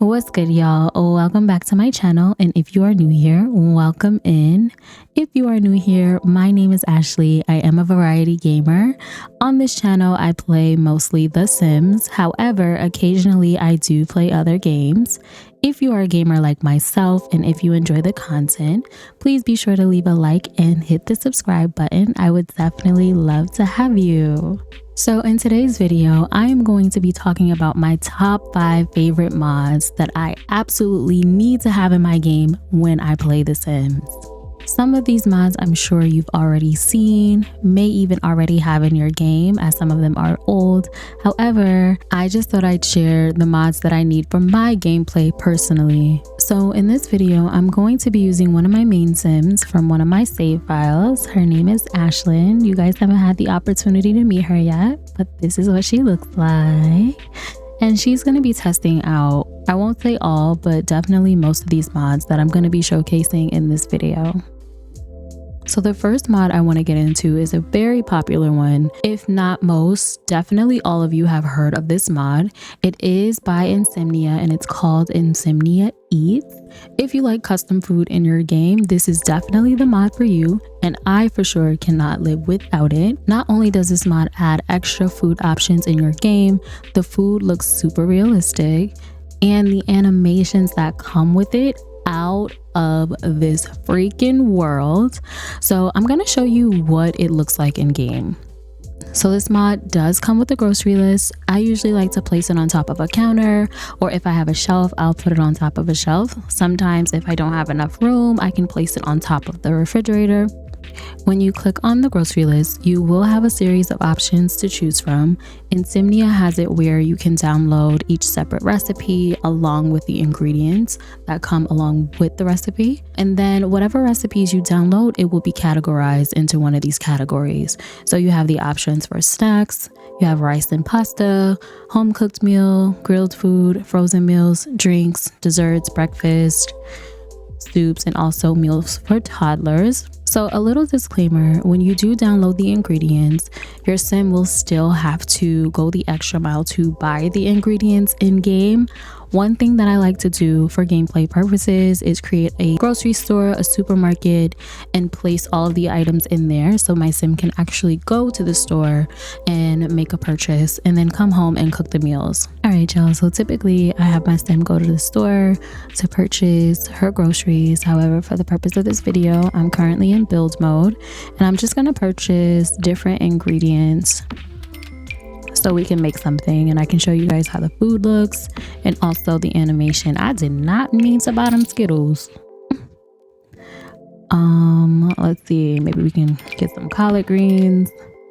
What's good, y'all? Welcome back to my channel, and if you are new here, welcome in. If you are new here, my name is Ashley. I am a variety gamer. On this channel, I play mostly The Sims. However, occasionally I do play other games. If you are a gamer like myself and if you enjoy the content, please be sure to leave a like and hit the subscribe button. I would definitely love to have you. So in today's video, I am going to be talking about my top 5 favorite mods that I absolutely need to have in my game when I play The Sims. Some of these mods I'm sure you've already seen, may even already have in your game, as some of them are old. However, I just thought I'd share the mods that I need for my gameplay personally. So in this video, I'm going to be using one of my main Sims from one of my save files. Her name is Ashlyn. You guys haven't had the opportunity to meet her yet, but this is what she looks like. And she's going to be testing out, I won't say all, but definitely most of these mods that I'm going to be showcasing in this video. So the first mod I want to get into is a very popular one. If not most, definitely all of you have heard of this mod. It is by Insomnia and it's called Insomnia Eat. If you like custom food in your game, this is definitely the mod for you, and I for sure cannot live without it. Not only does this mod add extra food options in your game, the food looks super realistic, and the animations that come with it out of this freaking world. So I'm gonna show you what it looks like in game. So this mod does come with a grocery list. I usually like to place it on top of a counter, or if I have a shelf, I'll put it on top of a shelf. Sometimes if I don't have enough room, I can place it on top of the refrigerator. When you click on the grocery list, you will have a series of options to choose from. Insimnia has it where you can download each separate recipe along with the ingredients that come along with the recipe. And then whatever recipes you download, it will be categorized into one of these categories. So you have the options for snacks, you have rice and pasta, home cooked meal, grilled food, frozen meals, drinks, desserts, breakfast, soups, and also meals for toddlers. So a little disclaimer, when you do download the ingredients, your sim will still have to go the extra mile to buy the ingredients in game. One thing that I like to do for gameplay purposes is create a grocery store, a supermarket, and place all of the items in there so my sim can actually go to the store and make a purchase and then come home and cook the meals. All right, y'all, so typically I have my sim go to the store to purchase her groceries. However, for the purpose of this video, I'm currently in build mode and I'm just gonna purchase different ingredients so we can make something, and I can show you guys how the food looks and also the animation. I did not mean to buy them Skittles. Let's see, maybe we can get some collard greens.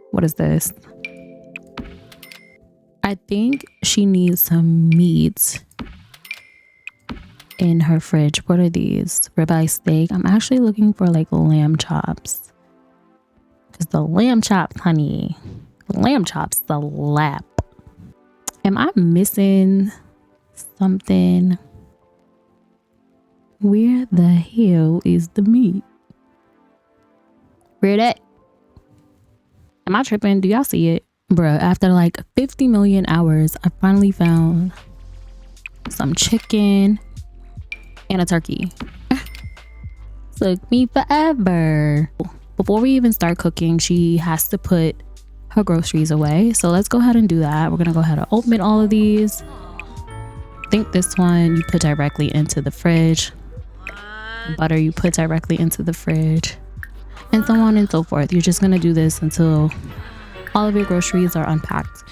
What is this? I think she needs some meat in her fridge. What are these? Ribeye steak. I'm actually looking for like lamb chops, because the lamb chops, honey, lamb chops, the lap. Am I missing something? Where the hell is the meat? Where that? Am I tripping? Do y'all see it? Bruh, after like 50 million hours, I finally found some chicken and a turkey. Took me forever. Before we even start cooking, she has to put her groceries away, so let's go ahead and do that. We're gonna go ahead and open all of these. I think this one you put directly into the fridge. Butter you put directly into the fridge, and so on and so forth. You're just gonna do this until all of your groceries are unpacked.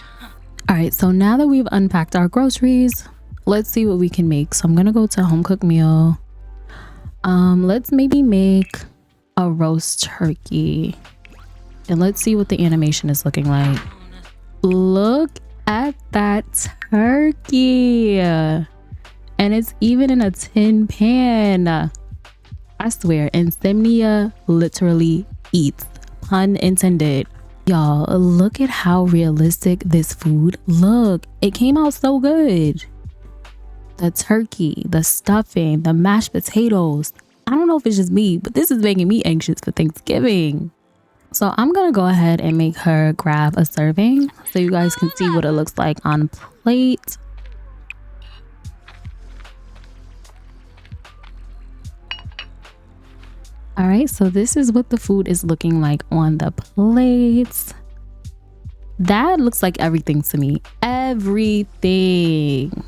All right, so now that we've unpacked our groceries, let's see what we can make. So I'm gonna go to Homecooked Meal. Let's maybe make a roast turkey. And let's see what the animation is looking like. Look at that turkey. And it's even in a tin pan. I swear, Insomnia literally eats. Pun intended. Y'all, look at how realistic this food look. It came out so good. The turkey, the stuffing, the mashed potatoes. I don't know if it's just me, but this is making me anxious for Thanksgiving. So I'm gonna go ahead and make her grab a serving so you guys can see what it looks like on plate. All right, so this is what the food is looking like on the plates. That looks like everything to me. Everything.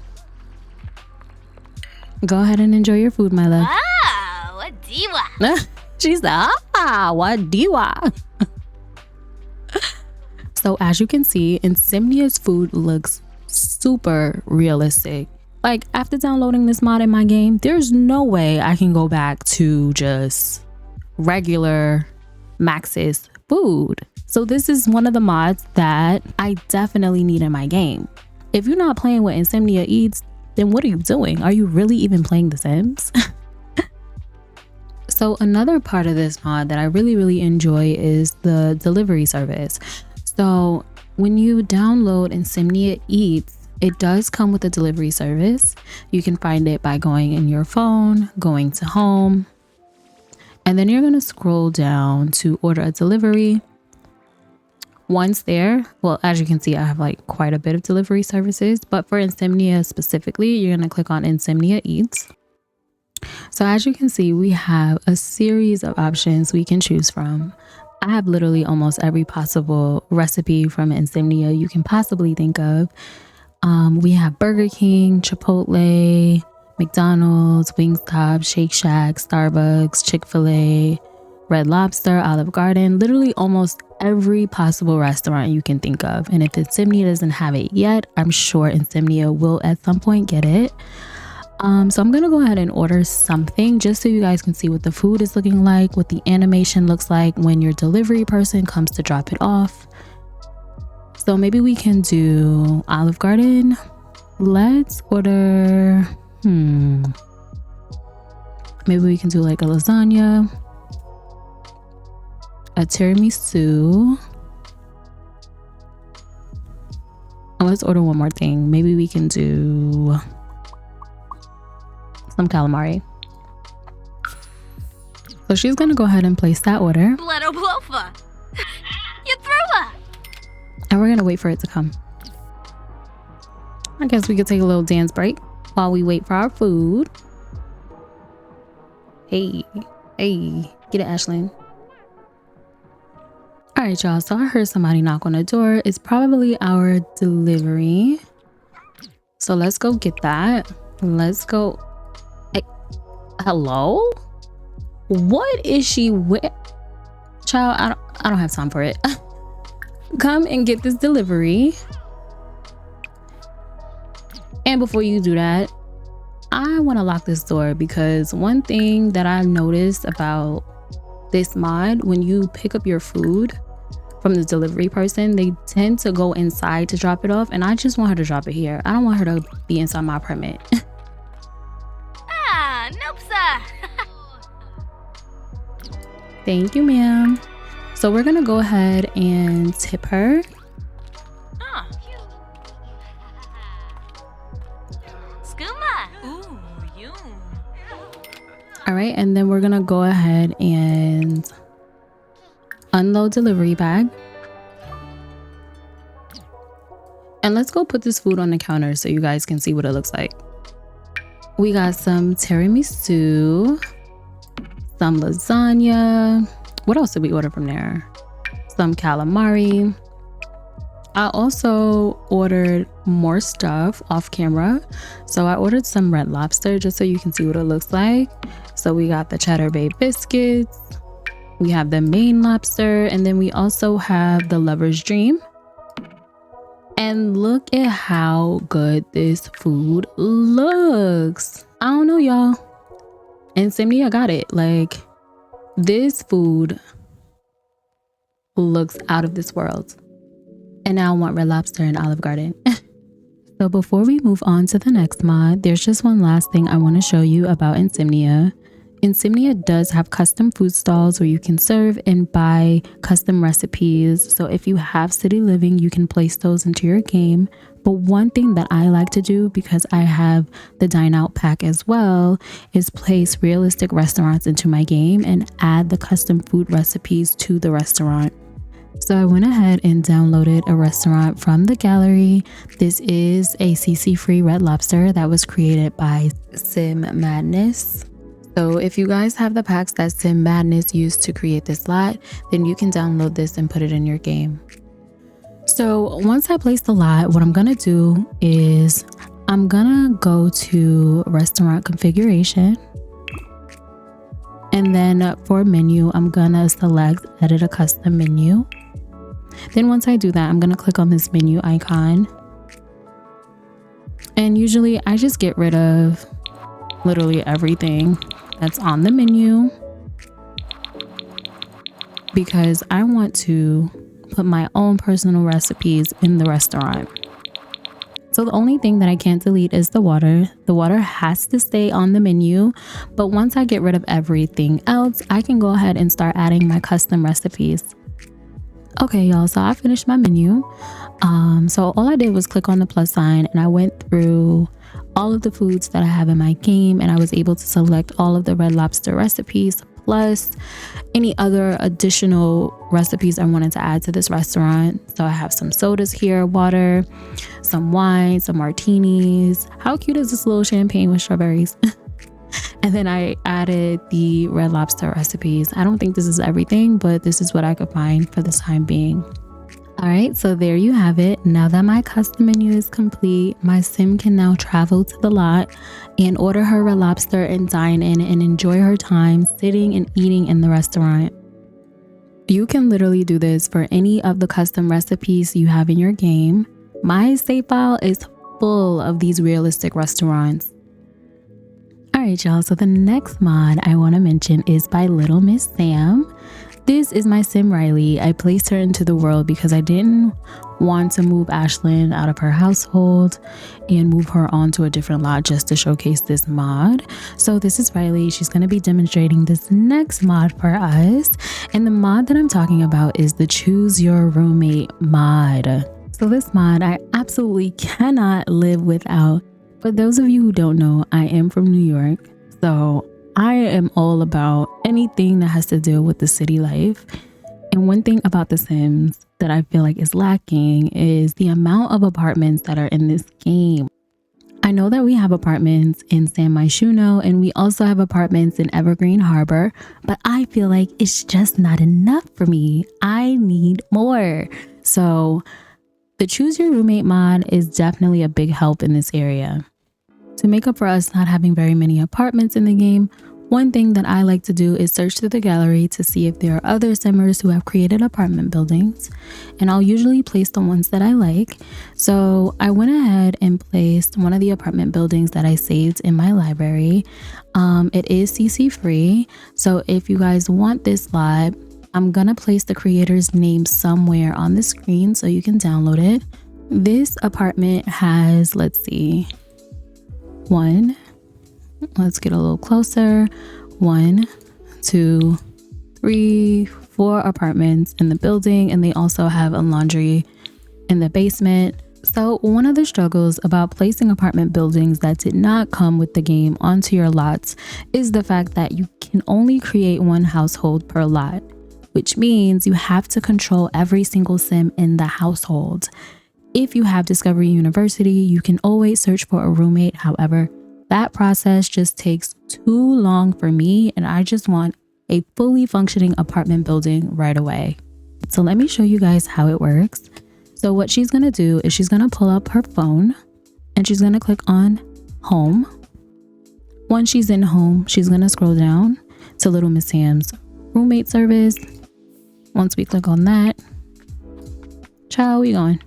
Go ahead and enjoy your food, my love. Ah, what diwa? She said, what diwa? So as you can see, Insimnia's food looks super realistic. Like, after downloading this mod in my game, there's no way I can go back to just regular Max's food. So this is one of the mods that I definitely need in my game. If you're not playing with Insomnia Eats, then what are you doing? Are you really even playing The Sims? So another part of this mod that I really enjoy is the delivery service. So when you download Insomnia Eats, it does come with a delivery service. You can find it by going in your phone, going to home, and then you're going to scroll down to order a delivery. Once there, well, as you can see, I have like quite a bit of delivery services, but for Insimnia specifically, you're going to click on Insomnia Eats. So as you can see, we have a series of options we can choose from. I have literally almost every possible recipe from Insomnia you can possibly think of. We have Burger King, Chipotle, McDonald's, Wingstop, Shake Shack, Starbucks, Chick-fil-A, Red Lobster, Olive Garden, literally almost every possible restaurant you can think of. And if Insomnia doesn't have it yet, I'm sure Insomnia will at some point get it. So I'm gonna go ahead and order something just so you guys can see what the food is looking like, what the animation looks like when your delivery person comes to drop it off. So maybe we can do Olive Garden. Let's order, maybe we can do like a lasagna, a tiramisu. Oh, let's order one more thing. Maybe we can do some calamari. So she's gonna go ahead and place that order. And we're gonna wait for it to come. I guess we could take a little dance break while we wait for our food. Hey, get it, Ashlyn. All right, y'all, so I heard somebody knock on the door. It's probably our delivery. So let's go get that. Let's go. Hey, hello? What is she with? Child, I don't have time for it. Come and get this delivery. And before you do that, I want to lock this door, because one thing that I noticed about this mod, when you pick up your food from the delivery person, they tend to go inside to drop it off, and I just want her to drop it here. I don't want her to be inside my apartment. Nope, sir. Thank you, ma'am. So we're gonna go ahead and tip her. All right, and then we're gonna go ahead and unload delivery bag. And let's go put this food on the counter so you guys can see what it looks like. We got some tiramisu, some lasagna. What else did we order from there? Some calamari. I also ordered more stuff off camera. So I ordered some Red Lobster just so you can see what it looks like. So we got the Cheddar Bay biscuits. We have the Maine lobster, and then we also have the Lover's Dream. And look at how good this food looks. I don't know, y'all. Insimnia got it. Like, this food looks out of this world. And now I want Red Lobster and Olive Garden. So before we move on to the next mod, there's just one last thing I want to show you about Insimnia. Insimnia does have custom food stalls where you can serve and buy custom recipes. So if you have city living, you can place those into your game. But one thing that I like to do, because I have the dine out pack as well, is place realistic restaurants into my game and add the custom food recipes to the restaurant. So I went ahead and downloaded a restaurant from the gallery. This is a CC free Red Lobster that was created by Sim Madness. So if you guys have the packs that Sim Madness used to create this lot, then you can download this and put it in your game. So once I place the lot, what I'm gonna do is I'm gonna go to restaurant configuration. And then for menu, I'm gonna select edit a custom menu. Then once I do that, I'm gonna click on this menu icon. And usually I just get rid of literally everything that's on the menu because I want to put my own personal recipes in the restaurant. So the only thing that I can't delete is the water. The water has to stay on the menu, but once I get rid of everything else, I can go ahead and start adding my custom recipes. Okay, y'all, so I finished my menu. So all I did was click on the plus sign and I went through all of the foods that I have in my game, and I was able to select all of the Red Lobster recipes plus any other additional recipes I wanted to add to this restaurant. So I have some sodas here, water, some wine, some martinis. How cute is this little champagne with strawberries? And then I added the Red Lobster recipes. I don't think this is everything, but this is what I could find for the time being. All right, so there you have it. Now that my custom menu is complete, my sim can now travel to the lot and order her Red Lobster and dine in and enjoy her time sitting and eating in the restaurant. You can literally do this for any of the custom recipes you have in your game. My save file is full of these realistic restaurants. All right, y'all, so the next mod I want to mention is by LittleMsSam. This is my sim Riley. I placed her into the world because I didn't want to move Ashlyn out of her household and move her onto a different lot just to showcase this mod. So this is Riley. She's going to be demonstrating this next mod for us. And the mod that I'm talking about is the Choose Your Roommate mod. So this mod I absolutely cannot live without. For those of you who don't know, I am from New York. So I am all about anything that has to deal with the city life. And one thing about The Sims that I feel like is lacking is the amount of apartments that are in this game. I know that we have apartments in San Myshuno and we also have apartments in Evergreen Harbor, but I feel like it's just not enough for me. I need more. So the Choose Your Roommate mod is definitely a big help in this area. To make up for us not having very many apartments in the game, one thing that I like to do is search through the gallery to see if there are other simmers who have created apartment buildings, and I'll usually place the ones that I like. So I went ahead and placed one of the apartment buildings that I saved in my library. It is CC free, so if you guys want this lot, I'm gonna place the creator's name somewhere on the screen so you can download it. This apartment has, let's see, let's get a little closer. 1, 2, 3, 4 apartments in the building, and they also have a laundry in the basement. So one of the struggles about placing apartment buildings that did not come with the game onto your lots is the fact that you can only create one household per lot, which means you have to control every single sim in the household. If you have Discovery University, you can always search for a roommate. However, that process just takes too long for me, and I just want a fully functioning apartment building right away. So let me show you guys how it works. So what she's gonna do is she's gonna pull up her phone and she's gonna click on Home. Once she's in Home, she's gonna scroll down to LittleMsSam's roommate service. Once we click on that, child, we going.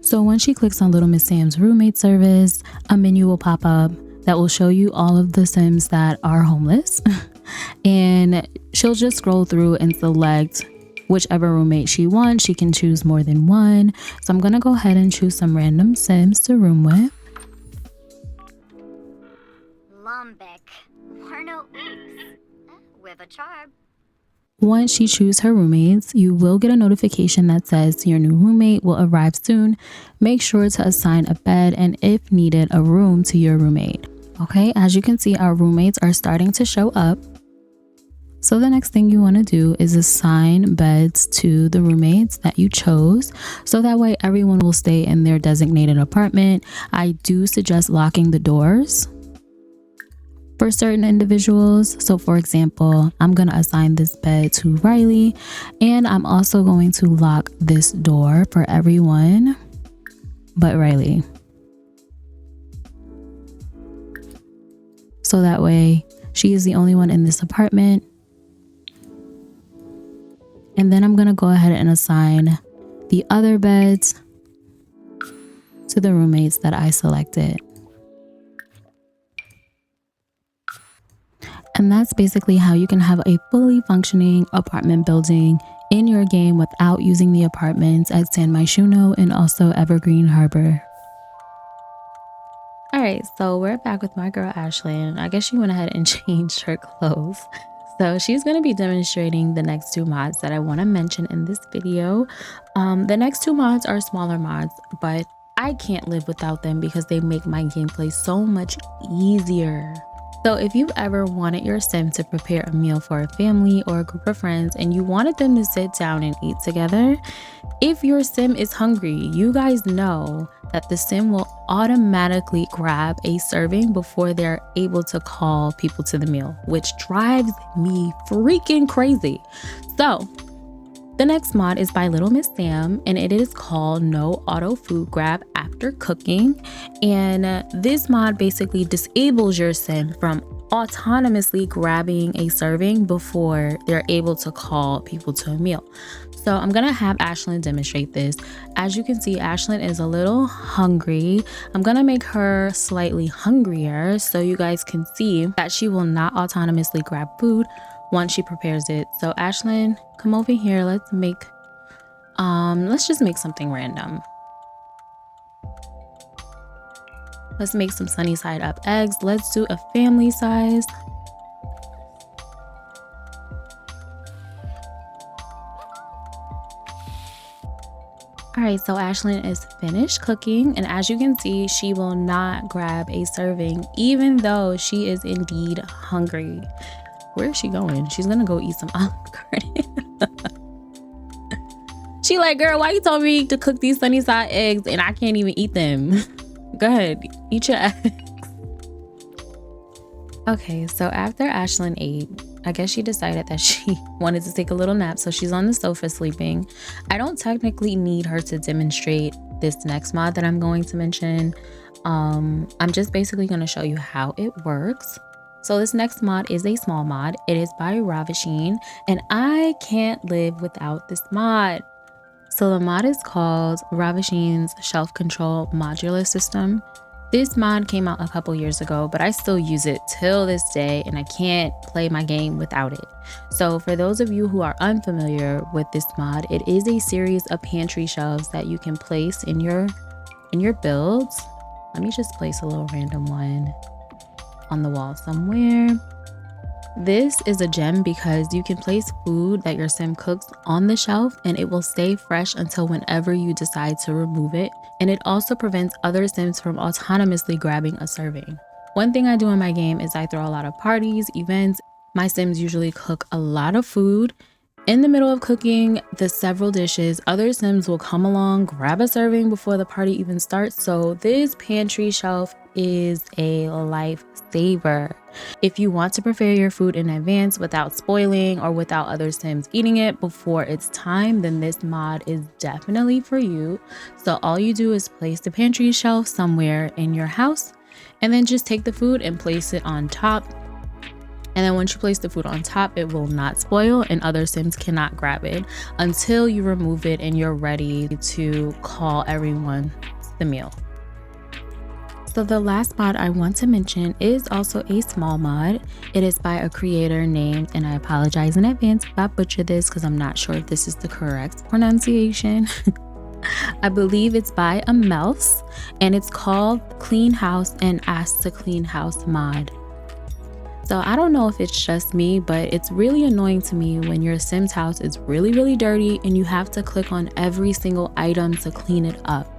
So once she clicks on LittleMsSam's roommate service, a menu will pop up that will show you all of the Sims that are homeless. And she'll just scroll through and select whichever roommate she wants. She can choose more than one. So I'm gonna go ahead and choose some random Sims to room with. Lombek, Warno Oops, with a charm. Once she chooses her roommates, you will get a notification that says your new roommate will arrive soon. Make sure to assign a bed and, if needed, a room to your roommate. Okay, as you can see, our roommates are starting to show up. So the next thing you want to do is assign beds to the roommates that you chose, so that way everyone will stay in their designated apartment. I do suggest locking the doors for certain individuals. So for example, I'm going to assign this bed to Riley, and I'm also going to lock this door for everyone but Riley. So that way she is the only one in this apartment. And then I'm going to go ahead and assign the other beds to the roommates that I selected. And that's basically how you can have a fully functioning apartment building in your game without using the apartments at San Myshuno and also Evergreen Harbor. Alright, so we're back with my girl Ashlyn. I guess she went ahead and changed her clothes. So she's going to be demonstrating the next two mods that I want to mention in this video. The next two mods are smaller mods, but I can't live without them because they make my gameplay so much easier. So if you've ever wanted your sim to prepare a meal for a family or a group of friends and you wanted them to sit down and eat together, if your sim is hungry, you guys know that the sim will automatically grab a serving before they're able to call people to the meal, which drives me freaking crazy. So the next mod is by LittleMsSam, and it is called No Auto Food Grab After Cooking. And this mod basically disables your sim from autonomously grabbing a serving before they're able to call people to a meal. So I'm gonna have Ashlyn demonstrate this. As you can see, Ashlyn is a little hungry. I'm gonna make her slightly hungrier so you guys can see that she will not autonomously grab food once she prepares it. So Ashlyn, come over here. Let's just make something random. Let's make some sunny side up eggs. Let's do a family size. All right, so Ashlyn is finished cooking, and as you can see, she will not grab a serving even though she is indeed hungry. Where is she going? She's gonna go eat some Olive Garden. She like, girl, why you told me to cook these sunny side eggs and I can't even eat them? Go ahead, eat your eggs. Okay, so after Ashlyn ate, I guess she decided that she wanted to take a little nap, so she's on the sofa sleeping. I don't technically need her to demonstrate this next mod that I'm going to mention. I'm just basically going to show you how it works. So this next mod is a small mod. It is by Ravasheen, and I can't live without this mod. So the mod is called Ravasheen's Shelf Control Modular System. This mod came out a couple years ago, but I still use it till this day, and I can't play my game without it. So for those of you who are unfamiliar with this mod, it is a series of pantry shelves that you can place in your builds. Let me just place a little random one on the wall somewhere. This is a gem because you can place food that your sim cooks on the shelf and it will stay fresh until whenever you decide to remove it. And it also prevents other sims from autonomously grabbing a serving. One thing I do in my game is I throw a lot of parties, events. My sims usually cook a lot of food. In the middle of cooking the several dishes, other sims will come along, grab a serving before the party even starts. So this pantry shelf is a lifesaver. If you want to prepare your food in advance without spoiling or without other sims eating it before it's time, then this mod is definitely for you. So all you do is place the pantry shelf somewhere in your house and then just take the food and place it on top. And then once you place the food on top, it will not spoil and other sims cannot grab it until you remove it and you're ready to call everyone to the meal. So the last mod I want to mention is also a small mod. It is by a creator named, and I apologize in advance if I butcher this because I'm not sure if this is the correct pronunciation. I believe it's by Amellce, and it's called Clean House and Ask to Clean House mod. So I don't know if it's just me, but it's really annoying to me when your sim's house is really, really dirty and you have to click on every single item to clean it up.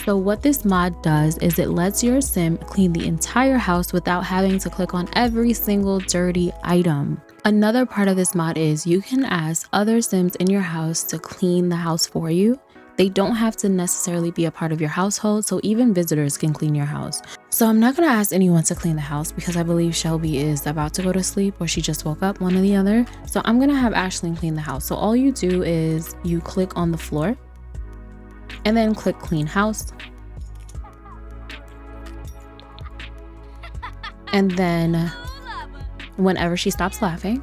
So what this mod does is it lets your sim clean the entire house without having to click on every single dirty item. Another part of this mod is you can ask other Sims in your house to clean the house for you. They don't have to necessarily be a part of your household, so even visitors can clean your house. So I'm not gonna ask anyone to clean the house because I believe Shelby is about to go to sleep or she just woke up, one or the other. So I'm gonna have Ashlyn clean the house. So all you do is you click on the floor and then click clean house. And then whenever she stops laughing,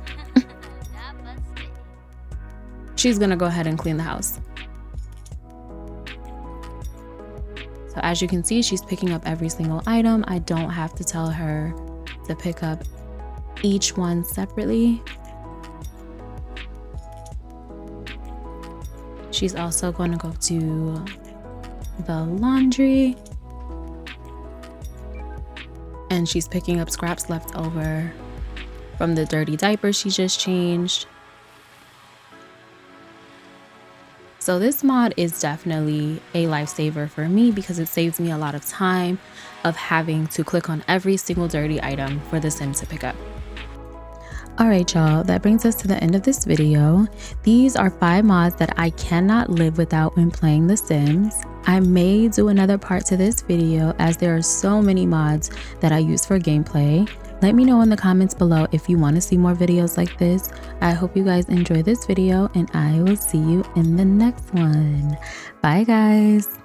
she's gonna go ahead and clean the house. So as you can see, she's picking up every single item. I don't have to tell her to pick up each one separately. She's also going to go to the laundry. And she's picking up scraps left over from the dirty diapers she just changed. So this mod is definitely a lifesaver for me because it saves me a lot of time of having to click on every single dirty item for the Sim to pick up. Alright y'all, that brings us to the end of this video. These are 5 mods that I cannot live without when playing The Sims. I may do another part to this video as there are so many mods that I use for gameplay. Let me know in the comments below if you want to see more videos like this. I hope you guys enjoy this video and I will see you in the next one. Bye guys.